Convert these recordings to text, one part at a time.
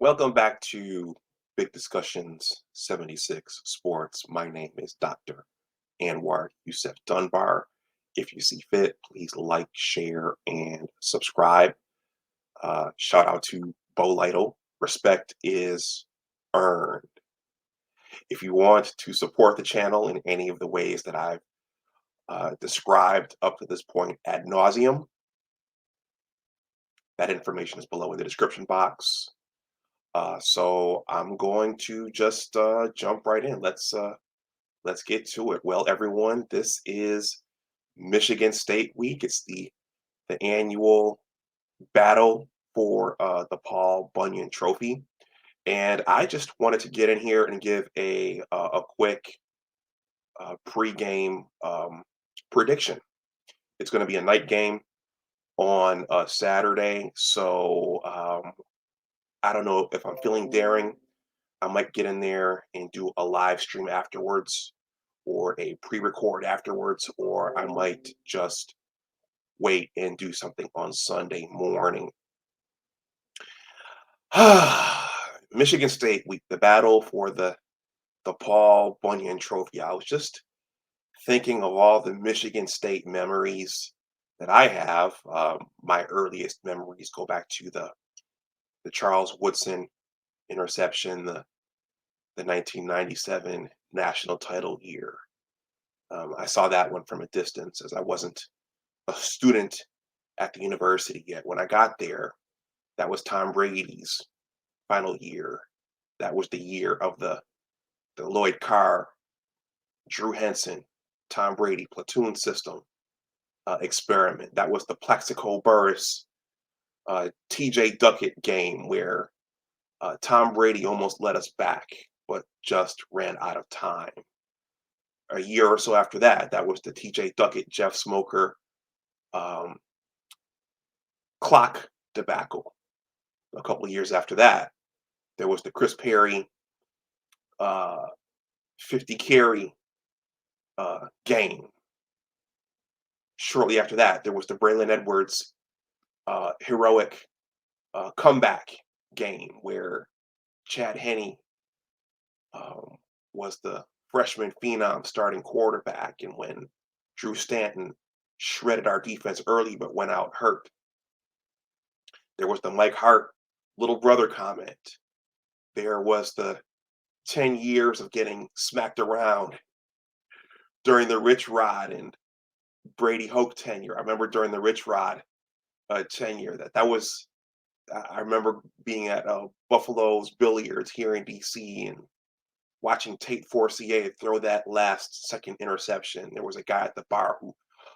Welcome back to Big Discussions 76 Sports. My name is Dr. Anwar Youssef Dunbar. If you see fit, please like, share, and subscribe. Shout out to Bo Lytle. Respect is earned. If you want to support the channel in any of the ways that I've described up to this point ad nauseum, that information is below in the description box. So I'm going to just jump right in. Let's get to it. Well, everyone, this is Michigan State Week. It's the annual battle for the Paul Bunyan Trophy, and I just wanted to get in here and give a quick pregame prediction. It's going to be a night game on Saturday, so I don't know if I'm feeling daring. I might get in there and do a live stream afterwards or a pre-record afterwards, or I might just wait and do something on Sunday morning. Michigan State Week, the battle for the Paul Bunyan Trophy. I was just thinking of all the Michigan State memories that I have. My earliest memories go back to the Charles Woodson interception, the 1997 national title year. I saw that one from a distance as I wasn't a student at the university yet. When I got there, that was Tom Brady's final year. That was the year of the Lloyd Carr, Drew Henson, Tom Brady platoon system experiment. That was the Plaxico Burress, TJ Duckett game where Tom Brady almost led us back, but just ran out of time. A year or so after that, that was the TJ Duckett, Jeff Smoker clock debacle. A couple of years after that, there was the Chris Perry 50 carry game. Shortly after that, there was the Braylon Edwards heroic comeback game where Chad Henne was the freshman phenom starting quarterback, and when Drew Stanton shredded our defense early but went out hurt. There was the Mike Hart little brother comment. There was the 10 years of getting smacked around during the Rich Rod and Brady Hoke tenure. I remember during the Rich Rod tenure that was. I remember being at Buffalo's Billiards here in DC and watching Tate Forcier throw that last second interception. There was a guy at the bar who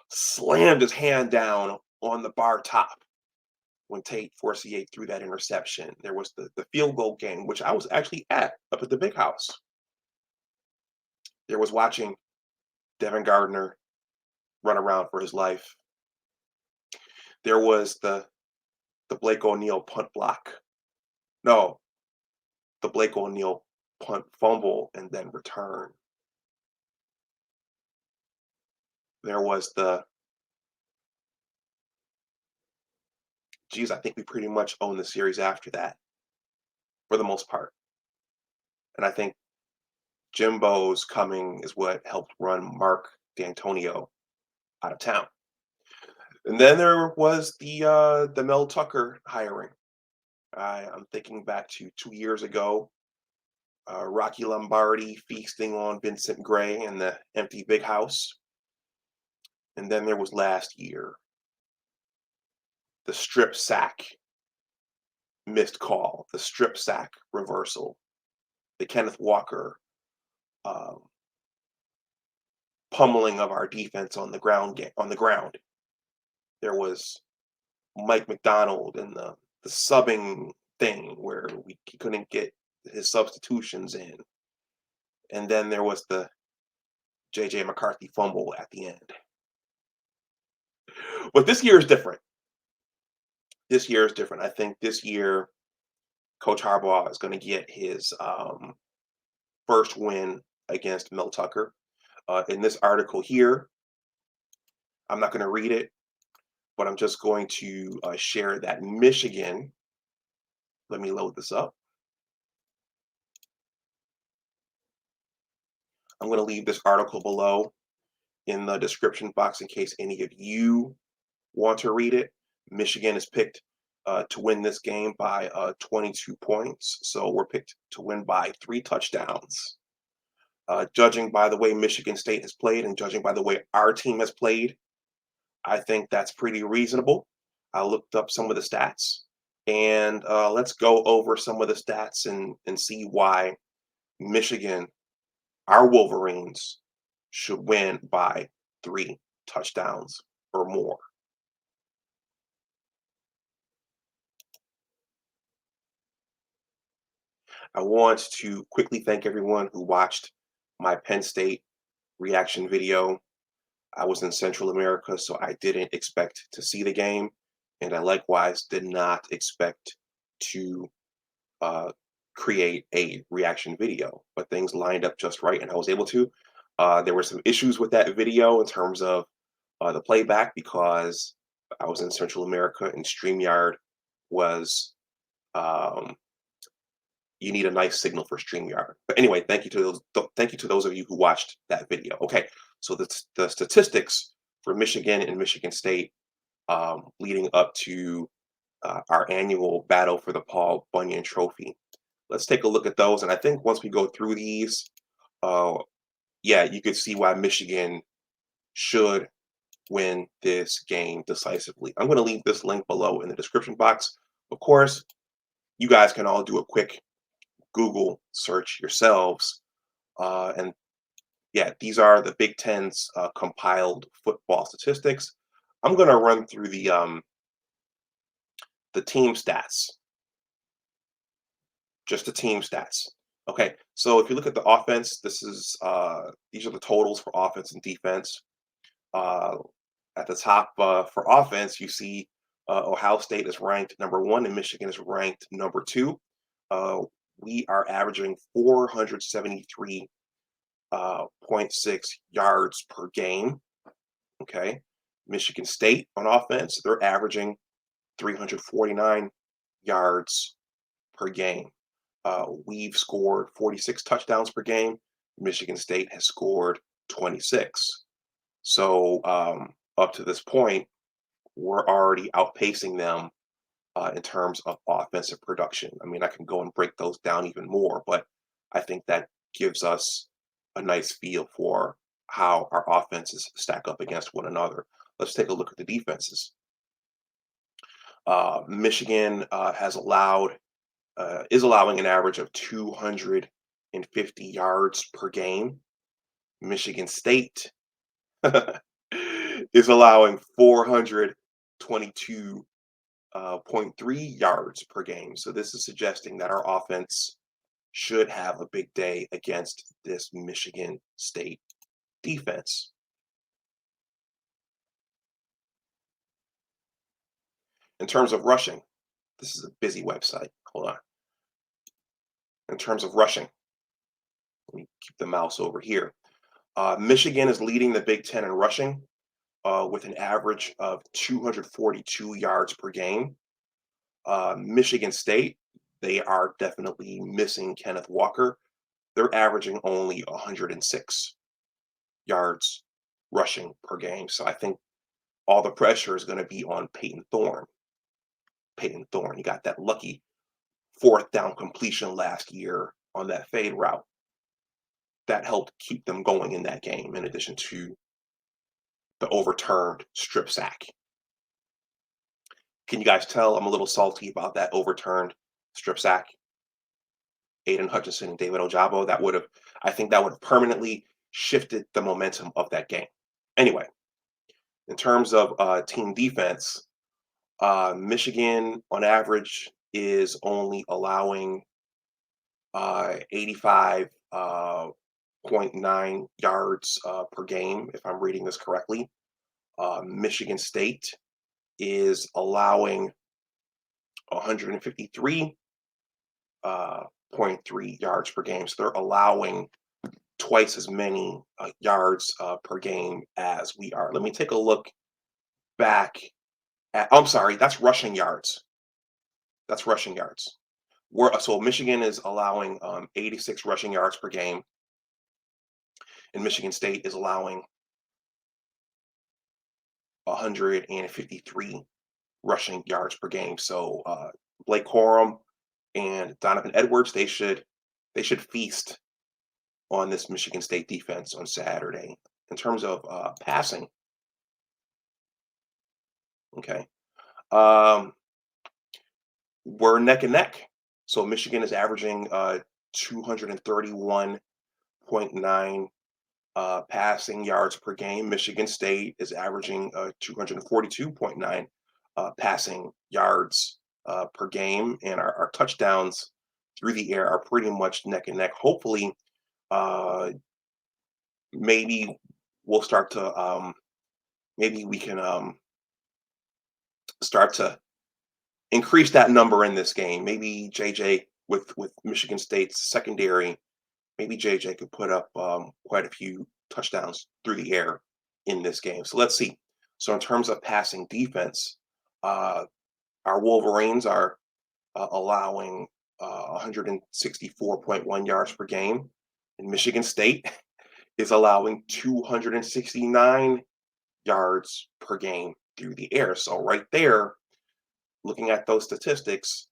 slammed his hand down on the bar top when Tate Forcier threw that interception. There was the field goal game, which I was actually up at the Big House. There was watching Devin Gardner run around for his life. There was the Blake O'Neal punt block. No, the Blake O'Neal punt fumble and then return. There was I think we pretty much own the series after that for the most part. And I think Jimbo's coming is what helped run Mark D'Antonio out of town. And then there was the Mel Tucker hiring. I'm thinking back to 2 years ago, Rocky Lombardi feasting on Vincent Gray in the empty Big House. And then there was last year, the strip sack missed call, the strip sack reversal, the Kenneth Walker pummeling of our defense on the ground. There was Mike McDonald and the subbing thing where he couldn't get his substitutions in. And then there was the JJ McCarthy fumble at the end. But this year is different. This year is different. I think this year Coach Harbaugh is going to get his first win against Mel Tucker. In this article here, I'm not going to read it, but I'm just going to share that Michigan. Let me load this up. I'm going to leave this article below in the description box in case any of you want to read it. Michigan is picked to win this game by 22 points. So we're picked to win by 3 touchdowns. Judging by the way Michigan State has played and judging by the way our team has played, I think that's pretty reasonable. I looked up some of the stats, and let's go over some of the stats and see why Michigan, our Wolverines, should win by 3 touchdowns or more. I want to quickly thank everyone who watched my Penn State reaction video. I was in Central America, so I didn't expect to see the game, and I likewise did not expect to create a reaction video, but things lined up just right, and I was able to. There were some issues with that video in terms of the playback because I was in Central America and StreamYard was you need a nice signal for StreamYard. But anyway, thank you to those of you who watched that video. Okay, so the statistics for Michigan and Michigan State leading up to our annual battle for the Paul Bunyan Trophy. Let's take a look at those, and I think once we go through these, yeah, you could see why Michigan should win this game decisively. I'm going to leave this link below in the description box. Of course, you guys can all do a quick Google search yourselves. And yeah, these are the Big Ten's compiled football statistics. I'm going to run through the team stats. Just the team stats. Okay, so if you look at the offense, this is these are the totals for offense and defense. At the top for offense, you see Ohio State is ranked #1 and Michigan is ranked #2. We are averaging 473.6 yards per game. Okay, Michigan State on offense, they're averaging 349 yards per game. We've scored 46 touchdowns per game. Michigan State has scored 26. So up to this point, we're already outpacing them in terms of offensive production. I mean, I can go and break those down even more, but I think that gives us a nice feel for how our offenses stack up against one another. Let's take a look at the defenses. Michigan is allowing an average of 250 yards per game. Michigan State is allowing 422.3 yards per game. So this is suggesting that our offense should have a big day against this Michigan State defense. In terms of rushing, this is a busy website. Hold on. In terms of rushing, let me keep the mouse over here. Michigan is leading the Big Ten in rushing with an average of 242 yards per game. Michigan State, they are definitely missing Kenneth Walker. They're averaging only 106 yards rushing per game. So I think all the pressure is going to be on Peyton Thorne. Peyton Thorne, he got that lucky 4th down completion last year on that fade route. That helped keep them going in that game, in addition to the overturned strip sack. Can you guys tell I'm a little salty about that overturned strip sack? Aiden Hutchinson and David Ojabo, I think that would have permanently shifted the momentum of that game. Anyway, in terms of team defense, Michigan on average is only allowing 85.9 yards per game, if I'm reading this correctly. Michigan State is allowing 153.3 yards per game. So they're allowing twice as many yards per game as we are. Let me take a look back at, I'm sorry, that's rushing yards. That's rushing yards. So Michigan is allowing 86 rushing yards per game, and Michigan State is allowing 153 rushing yards per game. So Blake Corum and Donovan Edwards, they should feast on this Michigan State defense on Saturday. In terms of passing, okay, we're neck and neck. So Michigan is averaging 231.9 passing yards per game. Michigan State is averaging 242.9 passing yards per game, and our touchdowns through the air are pretty much neck and neck. Hopefully, maybe we'll start to maybe we can start to increase that number in this game. Maybe JJ with Michigan State's secondary, maybe JJ could put up quite a few touchdowns through the air in this game. So let's see. So in terms of passing defense, our Wolverines are allowing 164.1 yards per game, and Michigan State is allowing 269 yards per game through the air. So right there, looking at those statistics,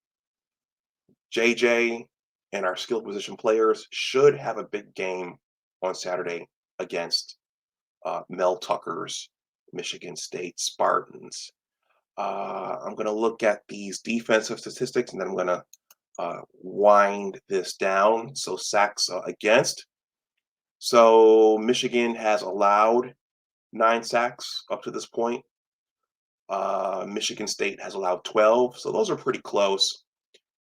JJ and our skill position players should have a big game on Saturday against Mel Tucker's Michigan State Spartans. I'm going to look at these defensive statistics, and then I'm going to wind this down. So sacks against. So Michigan has allowed 9 sacks up to this point. Michigan State has allowed 12. So those are pretty close.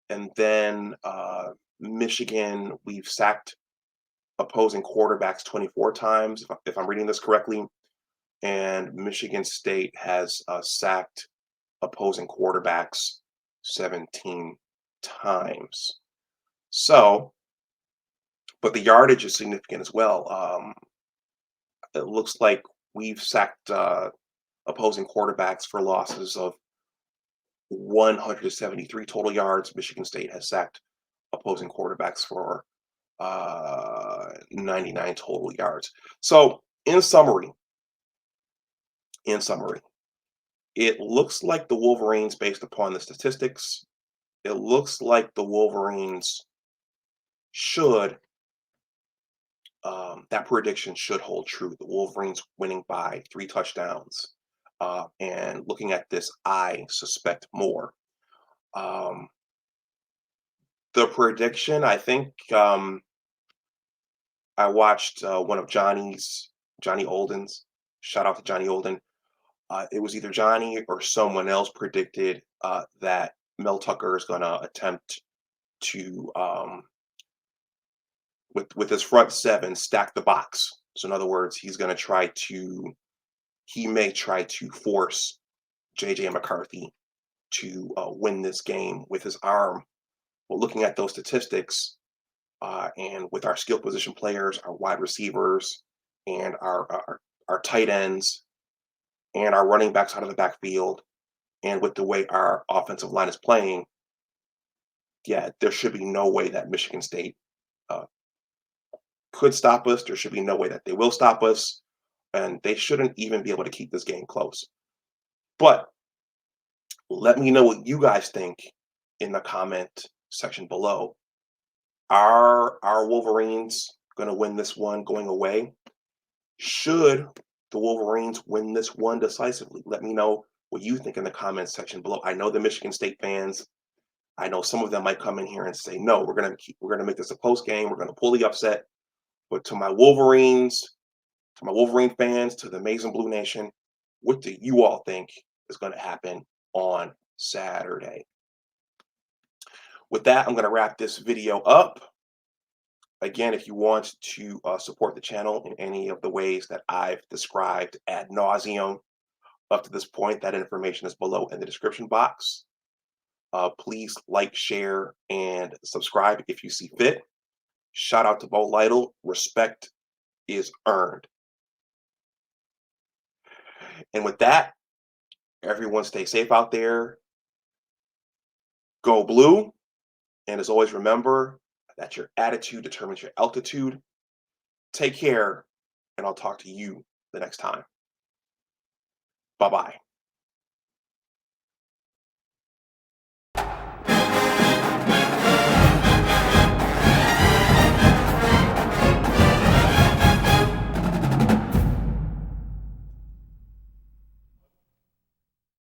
And then Michigan, we've sacked opposing quarterbacks 24 times, if I'm reading this correctly. And Michigan State has sacked opposing quarterbacks 17 times. So, but the yardage is significant as well. It looks like we've sacked opposing quarterbacks for losses of 173 total yards. Michigan State has sacked opposing quarterbacks for 99 total yards. So, in summary, it looks like the Wolverines, based upon the statistics, it looks like the Wolverines should, that prediction should hold true. The Wolverines winning by 3 touchdowns. And looking at this, I suspect more. The prediction, I think, I watched one of Johnny Olden's. Shout out to Johnny Olden. It was either Johnny or someone else predicted that Mel Tucker is going to attempt to, with his front 7, stack the box. So in other words, he may try to force JJ McCarthy to win this game with his arm. Well, looking at those statistics, and with our skill position players, our wide receivers, and our tight ends, and our running backs out of the backfield, and with the way our offensive line is playing, yeah, there should be no way that Michigan State could stop us. There should be no way that they will stop us, and they shouldn't even be able to keep this game close. But let me know what you guys think in the comment section below. Are our Wolverines going to win this one going away? Should the Wolverines win this one decisively? Let me know what you think in the comments section below. I know the Michigan State fans, I know some of them might come in here and say, no, we're gonna make this a close game. We're gonna pull the upset. But to my Wolverines, to my Wolverine fans, to the amazing Blue Nation, what do you all think is going to happen on Saturday? With that, I'm going to wrap this video up. Again, if you want to support the channel in any of the ways that I've described ad nauseum up to this point, that information is below in the description box. Please like, share, and subscribe if you see fit. Shout out to Bo Lytle. Respect is earned. And with that, everyone stay safe out there. Go blue. And as always, remember that your attitude determines your altitude. Take care, and I'll talk to you the next time. Bye-bye.